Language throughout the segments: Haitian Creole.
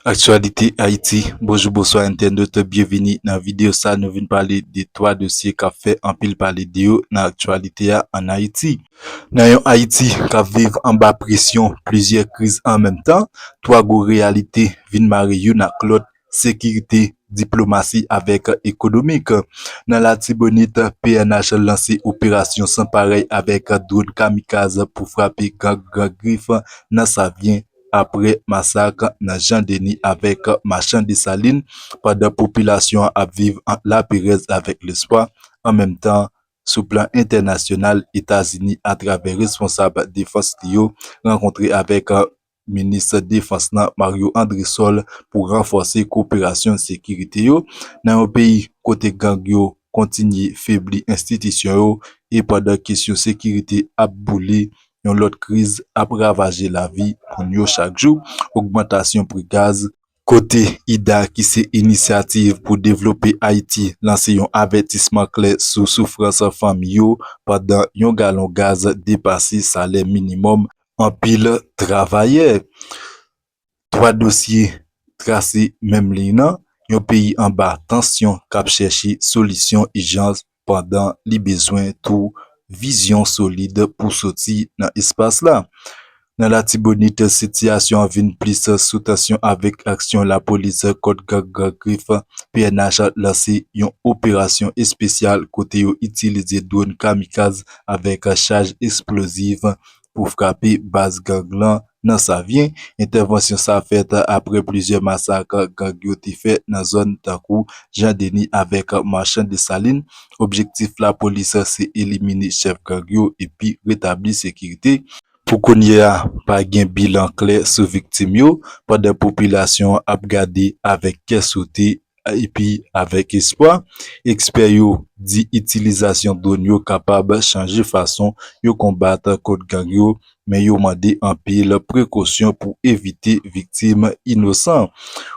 Actualité Haïti, bonjour, bonsoir internaute, bienvenue dans la vidéo ça, nous venons parler de trois dossiers qui fait en pile parler de eux dans l'actualité en Haïti. Dans un Haïti qui vit en bas pression, plusieurs crises en même temps, trois grosses réalités viennent marier une avec l'autre, sécurité, diplomatie avec économique. Dans la Tibonite, PNH a lancé opération sans pareil avec drone kamikaze pour frapper gang griffe dans sa vient après massacre dans Jean-Denis avec marchand de Saline pendant population à vivre la pérez avec l'espoir. En même temps, sous plan international, États-Unis à travers responsable défense Lio rencontré avec ministre défense Mario Andrissol pour renforcer coopération sécurité yo. Dans un pays côté gang yo continue faibli institution yo et pendant question sécurité a boulé yon lot crise ap ravager la vie pour yo chaque jour, augmentation prix gaz. Côté IDA qui c'est initiative pour développer Haïti, lancé yon avertissement clair sur souffrance famille yo pendant yon gallon gaz dépassé salaire minimum en pile travailleur. Trois dossiers tracés même ligne, yon pays en bas tension cap chercher solution urgence pendant les besoins tout vision solide pour sortir dans espace là. Dans la Tibonite, situation vient plus sous tension avec action la police code griffe PNH a lancé une opération spéciale côté yo utiliser drone kamikaze avec charge explosive pour frapper base gang lan dans sa vient. Intervention ça fait après plusieurs massacres gang yo te fait dans zone takou Jean-Denis avec marchand de Saline. Objectif la police c'est éliminer chef gang yo et puis rétablir sécurité. Pour qu'on y a pas gen bilan clair sur victime yo, pendant population a gardé avec sauté et puis avec espoir. Expert yo dit utilisation drone yo capable changer façon yo combattre contre gang yo, mais yo mandé en pile précaution pour éviter victimes innocents.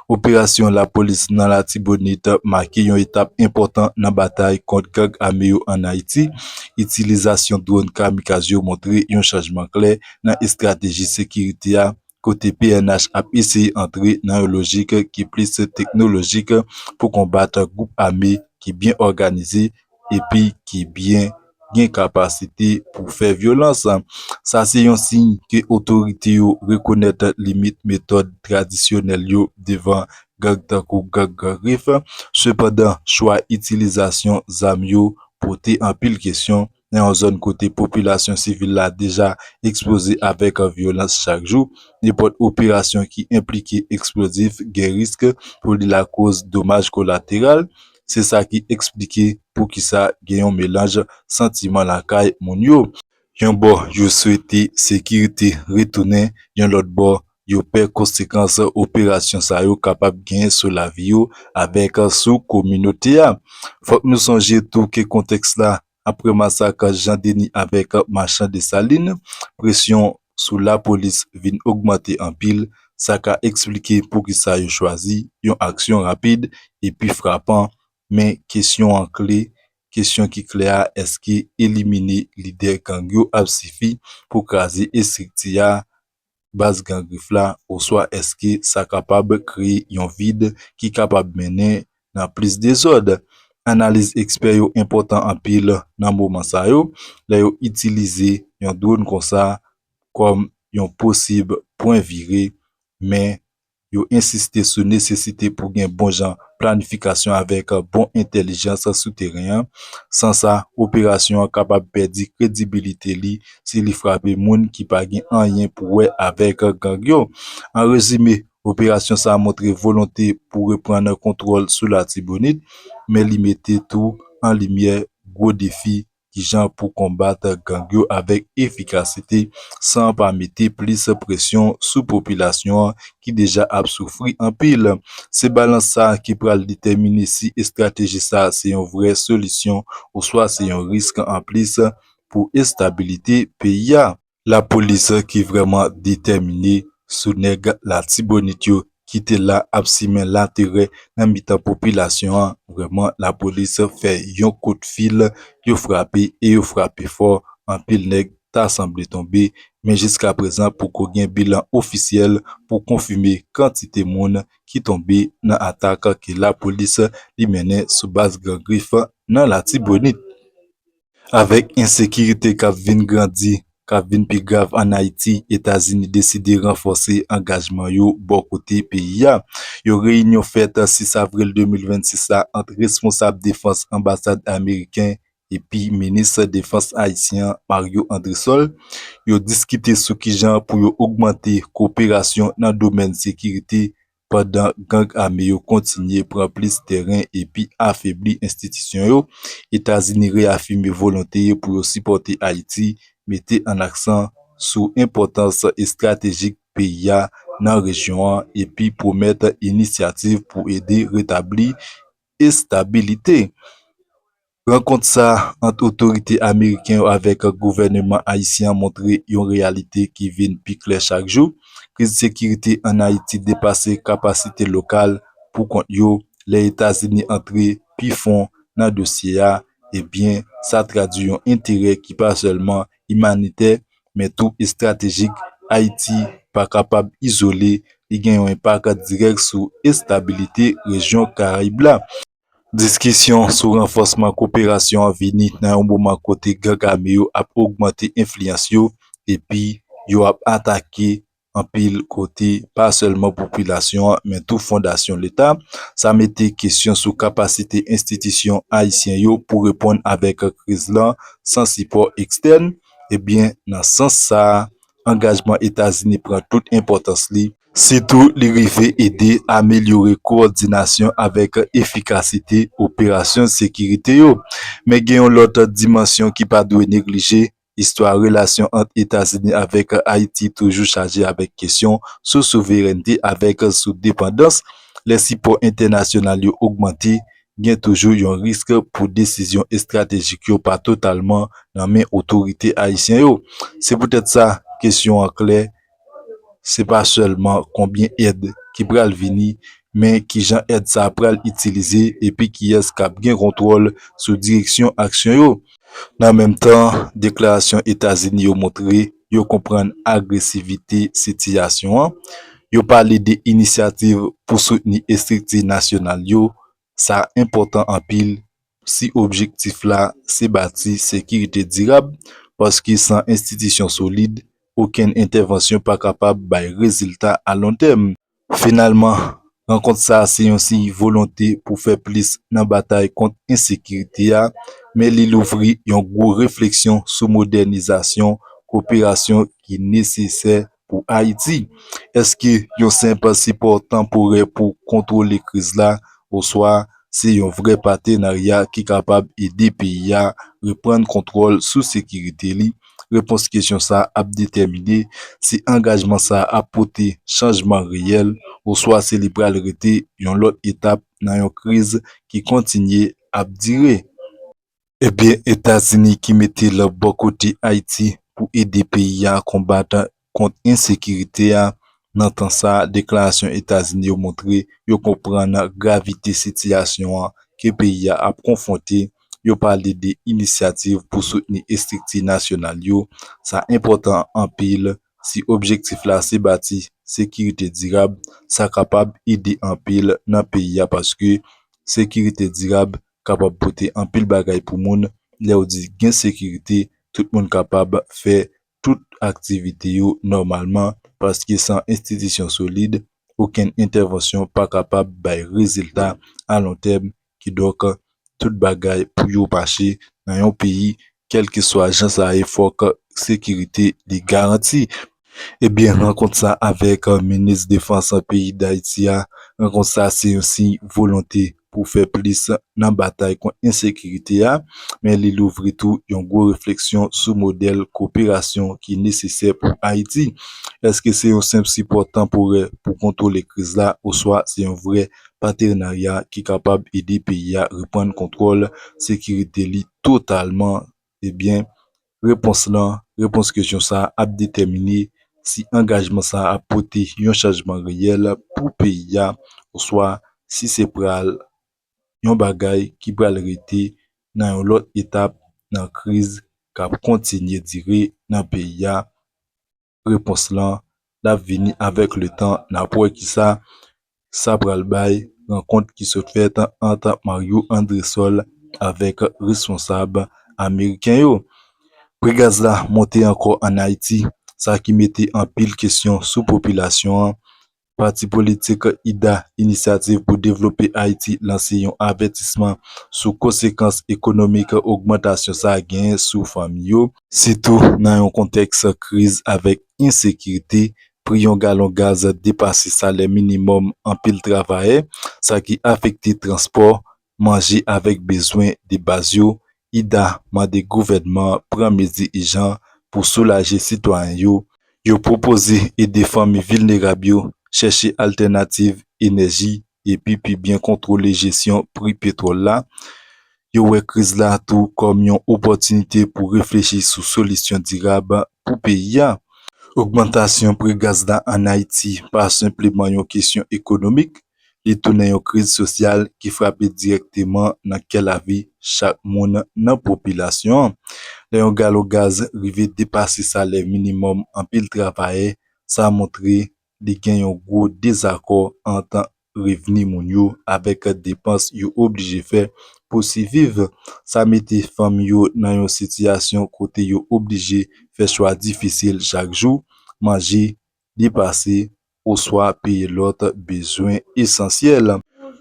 Opération la police dans la Tibonite marqué une étape importante dans la bataille contre gang armé en Haïti. Utilisation drone kamikaze yo montré un changement clair dans la stratégie sécurité a. Côté PNH a essayé d'entrer dans une logique qui est plus technologique pour combattre un groupe armé qui est bien organisé et puis qui est bien capacité pour faire violence. Ça c'est un signe que autorité yo reconnaître limite méthode traditionnelle yo devant gang takou gang griffe. Cependant, choix utilisation zam yo porté en pile question dans une zone côté population civile là déjà exposée avec violence chaque jour. N'importe opération qui implique explosif gain risque pour la cause dommage collatéral. C'est ça qui explique pour qui ça gagne un mélange sentiment la caille moun yo. Yon bord yo souhaité sécurité retourner, yon l'autre bord yo perd conséquence opération ça yo capable gagner sur la vie yo avec sous communauté a. Faut que nous songer tout que contexte là après massacre Jean-Denis avec marchand de Saline, pression sous la police vient augmenter en pile, ça qu'a expliqué pour qui ça yo choisi une action rapide et puis frappant, mais question en clé. Question qui claire, est-ce que éliminer leader gang yo a suffi pour craser estrictia base gang griffe là ou soit est-ce que ça capable créer un vide qui capable mener dans plus désordre. Analyse expert yo important en pile dans moment ça yo, là yo utiliser un drone comme ça comme un possible point viré, mais yo insister sur nécessité pour gain bon genre planification avec bon intelligence souterrain. Sans ça, opération capable perdre crédibilité li si li frappe moun qui pas gain rien pour avec gang yo. En résumé, opération ça a montré volonté pour reprendre contrôle sur la Tibonite, mais li mettait tout en lumière gros défi qui genre pour combattre gang yo avec efficacité sans pas mettre plus pression sous population qui déjà a souffri en pile. C'est balance ça qui pral déterminer si stratégie ça c'est une vraie solution ou soit c'est un risque en plus pour stabilité pays. La police qui vraiment déterminée sous nèg la Tibonite yo qui était là absolument l'intérêt dans mitan population. Vraiment la police fait un coup de fil, yo frappé et yo frappé fort en pile nèg ta semblé tomber, mais jusqu'à présent pour qu'on ait un bilan officiel pour confirmer quantité moun qui tombé dans attaque que la police li menait sous base Grand Griffe dans la Tibonite. Avec insécurité qui vient grandi, qui vient plus grave en Haïti, États-Unis décidé renforcer engagement yo bon côté pays a. Yo réunion faite 6 avril 2026 là, entre responsable défense ambassade américain et puis ministre défense haïtien Mario Andressol. Yo discuté sous qui genre pour yo augmenter coopération dans le domaine sécurité pendant gang armé yo continue prendre plus terrain et puis affaiblir institution yo. États-Unis réaffirme volonté pour yo supporter Haïti, mettez en accent sur importance stratégique pays a dans région et puis promettre initiative pour aider rétablir stabilité. Rencontre ça entre autorités américaines avec le gouvernement haïtien montre une réalité qui vient plus claire chaque jour. Crise de sécurité en Haïti dépasse capacité locale pour compte yo, les États-Unis entrés puis font dans le dossier a, eh bien, ça traduit un intérêt qui pas seulement humanitaire, mais tout stratégique. Haïti pas capable isolé, il gagne un impact direct sur la stabilité région Caraïbe là. Discussion sur renforcement coopération vini dans un moment côté gang armé yo a augmenté influence yo et puis yo a attaqué en pile côté pas seulement population mais tout fondation l'État. Ça mettait question sur capacité institution haïtien yo pour répondre avec crise là sans support externe. Eh bien dans ce sens ça engagement États-Unis prend toute importance li. Surtout, li rive aider à améliorer coordination avec efficacité opération sécurité yo. Mais gen yon l'autre dimension qui pas doit négliger, histoire relation entre États-Unis avec Haïti toujours chargé avec question sous souveraineté avec sous dépendance. Les supports internationaux yo augmenté, gen toujours yon risque pour décision stratégique yo pas totalement dans main autorité haïtien yo. C'est peut-être ça question en clair. C'est pas seulement combien aide qui pral vini, mais qui jan aide ça pral utiliser et puis qui est cap gen contrôle sur direction action yo. Dans même temps, déclaration États-Unis yo montré, yo comprendre agressivité situation an. Yo parlé de initiatives pour soutenir structure nationale yo, ça important en pile si objectif là c'est bâti sécurité durable parce que sans institution solide, aucune intervention pas capable bay résultat à long terme. Finalement, rencontre ça c'est aussi volonté pour faire plus dans bataille contre insécurité a, mais li l'ouvri yon gros réflexion sur modernisation, coopération qui nécessaire pour Haïti. Est-ce que yon simple support temporaire pour contrôler crise là ou soit c'est un vrai partenariat qui est capable d'aider pays à reprendre contrôle sous sécurité li? Réponse question ça a déterminer si engagement ça a apporté changement réel ou soit c'est li pral rete yon l'autre étape dans une crise qui continue à durer. Eh bien, États-Unis qui mettait le bon côté Haïti pour aider pays à combattre contre insécurité a, dans temps ça, déclaration États-Unis ont montré, yo comprend la gravité situation a, que pays a confronté, yo parlé des initiatives pour soutenir structure nationale yo, ça important en pile, si objectif là c'est bâti sécurité durable, ça capable aider en pile dans pays a parce que sécurité durable capable porter en pile bagay pour moun, lè ou di gen sécurité, tout moun capable faire toute activité yo normalement parce que sans institution solide, aucune intervention pas capable bay résultat à long terme qui donc tout bagay pour yo marcher dans un pays quel que soit agent ça il faut que sécurité li garantie. Eh bien, rencontre ça avec ministre défense pays d'Haïti a, rencontre ça c'est aussi volonté pour faire plus dans bataille contre insécurité a, mais il ouvre tout une grosse réflexion sur modèle coopération qui est nécessaire pour Haïti. Est-ce que c'est un simple support temporaire pour contrôler crise là ou soit c'est un vrai partenariat qui est capable d'aider pays à reprendre contrôle sécurité li totalement? Eh bien, réponse question ça a déterminé si engagement ça a porté un changement réel pour pays a ou soit si c'est pral yon bagay qui pral rete dans une autre étape dans crise kap kontinye dire nan peyi ya. Repons lan la vini avek le tan nan pou ki sa pral bay renkont ki sot fet anta Mario Andresol avek responsab Ameriken yo. Pri gaz la monte anko an Haiti, sa ki mette an pil kesyon sou populasyon. Parti politik IDA, Inisiativ pou Devlope Haiti, lanse yon avertisman sou konsekans ekonomik augmentasyon sa gen sou fami yo. Sitou nan yon konteks kriz avek insekirite, pri yon galon gaz depase salè minimum an pil travaye, sa ki afekte transport, manje avek bezwen de baz yo. IDA mande gouvernement pran mezi ijan pou soulaje sitwanyen yo. Yo propose ede fami vilnerab yo, chèche alternative enerji epi pi bien kontrole jesyon pri petrol la. Yo wè kriz la tou kom yon opotunite pou reflechi sou solisyon dirab pou peyi ya. Augmentasyon pri gaz la an Haiti pa simpleman yon kesyon ekonomik, li tounen yon kriz sosyal ki frape direkteman nan ke la vi chak moun nan popilasyon. Le yon galo gaz rive depase salè minimum an pil travaye, sa montre li gen yon gwo dezakor antan reveni moun yo avek depans yo oblije fe pou si vive. Sa mette fam yo nan yon sityasyon kote yo oblije fe chwa difisil chak jou, manje, depase, ou swa peye lot bezwen esensyel.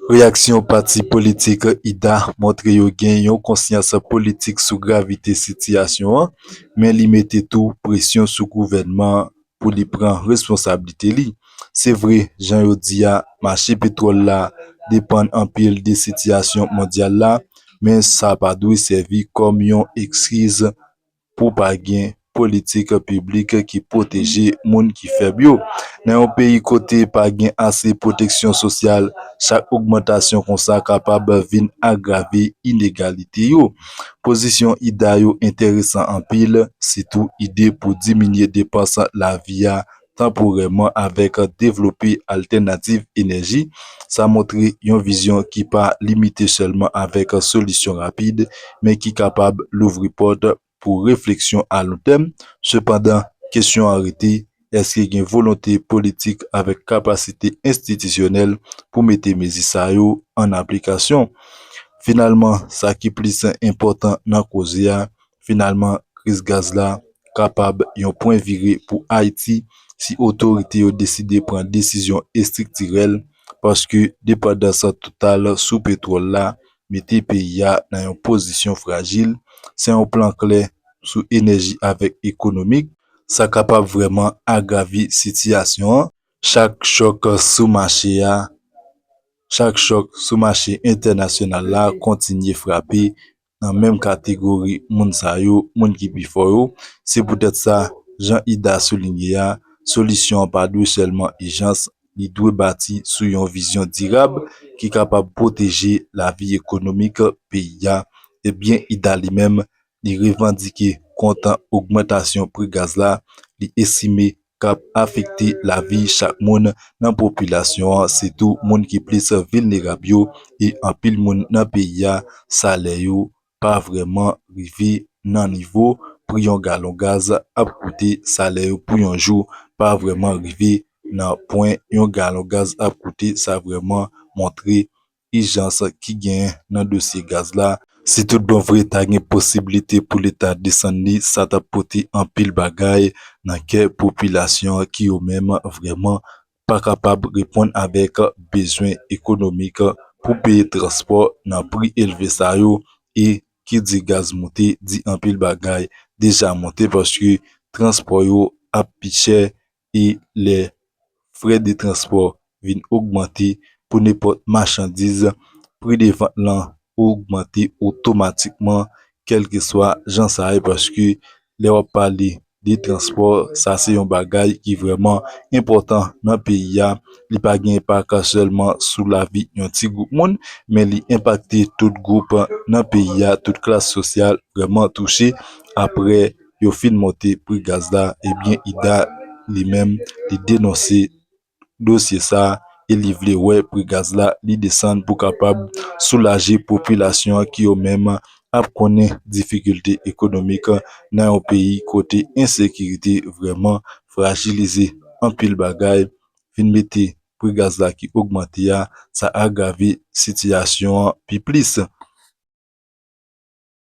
Reaksyon parti politik IDA montre yo gen yon konsyans politik sou gravite sityasyon, men li mette tou presyon sou gouvernement pou li pran responsabilite li. Se vre, jan yo di ya, mache petrol la depan anpil de sityasyon mondyal la, men sa pa dwe servi kom yon ekskiz pou pa gen politik publik ki proteje moun ki feb yo. Nan yon peyi kote pa gen ase proteksyon sosyal, chak augmentasyon kon sa kapab vin agrave inegalite yo. Pozisyon IDA yo interesan anpil, sitou ide pou diminye depansan la via temporeman avek devlope alternatif enerji. Sa montre yon vizyon ki pa limite selman avek solisyon rapide, men ki kapab louvri pot pou refleksyon a long tem. Sepandan, kesyon arete, eske gen volonté politik avek kapasite institisyonel pou mette mezi sa yo an aplikasyon. Finalman, sa ki plis important nan koze ya, finalman, kriz gaz la kapab yon point vire pou Haiti si otorite yo deside pran desisyon estriktirel, paske depadansan total sou petrol la mette peyi ya nan yon posisyon fragil. Se yon plan kler sou enerji avek ekonomik, sa kapab vreman agavi sityasyon. Chak chok sou mache internasyonal la kontinye frape nan menm kategori moun sa yo, moun ki pi fo yo. Se poutet sa, jan IDA soulinye ya, solisyon pa dwe selman ejans, li dwe bati sou yon vizyon dirab ki kapab proteje la vi ekonomik peyi ya. Ebyen IDA li menm li revandike kontan augmentasyon pri gaz la, li esime kap afekte la vi chak moun nan populasyon, se tou moun ki plis vilnerab yo, e anpil moun nan peyi ya, salè yo pa vreman rive nan nivou. Pri yon galon gaz ap koute salè yo pou yon jou, pa vreman rive nan point yon galon gaz ap koute. Sa vreman montre ijans ki gen nan dosye gaz la. Si tout bon vre ta gen posibilite pou l'Etat desan ni, sa ta pote an pil bagay nan ke populasyon ki yo menm vreman pa kapab repon avek bezwen ekonomik pou peye transport nan pri elve sa yo. E ki di gaz monte, di an pil bagay deja monte, paske transport yo ap pi chè e le frais de transport vin augmente pou nepot machandiz, pri de vant lan augmente otomatikman, kel ke swa jan sa e, paske le wap pale de transport, sa se yon bagay ki vreman important nan peyi ya. Li pa gen impact seulement sou la vi yon ti group moun, men li impacte tout group nan peyi ya, tout klas sosyal vreman touche. Apre yo fin monte pri gaz la, ebyen IDA li men li denonse dosye sa, e li vle wè pri gaz la li desan pou kapab soulaje populasyon ki yo menm ap konen difficulté économique nan yon pays côté insécurité vraiment fragiliser en pile bagay vin mette prix gaz la qui augmente ya, ça aggrave situation pi plus.